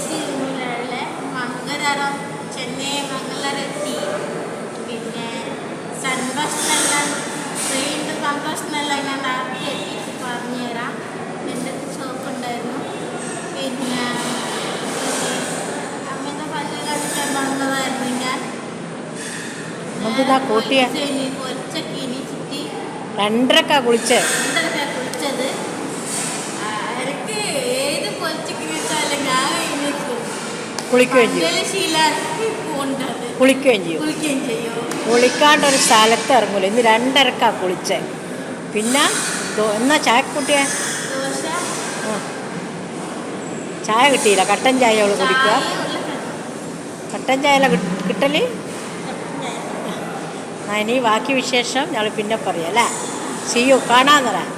തിരുമലയിലെ മംഗലം ചെന്നൈ മംഗലം എത്തി. പിന്നെ സന്തോഷമെല്ലാം ട്രെയിനിൻ്റെ സന്തോഷമെല്ലാം ഞാൻ ആക്കി എത്തിച്ച് പറഞ്ഞുതരാം. എൻ്റെ ഷോപ്പുണ്ടായിരുന്നു. പിന്നെ അമ്മയുടെ പല്ല് കടിക്കാൻ വന്നതായിരുന്നു ഞാൻ. പൊരിച്ചക്കിനി ചുറ്റി 2:30 കുളിച്ചത്. എനിക്ക് ഏത് പൊരിച്ചക്കിനി വെച്ചാലും ഞാൻ കുളിക്കുകയും ചെയ്യും. കുളിക്കാണ്ടൊരു സ്ഥലത്ത് ഇറങ്ങൂല. ഇന്ന് 2:30 കുളിച്ചത്. പിന്നെ എന്നാ ചായ കുട്ടിയെ ചായ കിട്ടിയില്ല. കട്ടൻ ചായ അവൾ കുടിക്കുക. കട്ടൻ ചായ കിട്ടല്. ഇനി ബാക്കി വിശേഷം ഞങ്ങൾ പിന്നെ പറയാം അല്ലേ. സിയു കാണാൻ തരാം.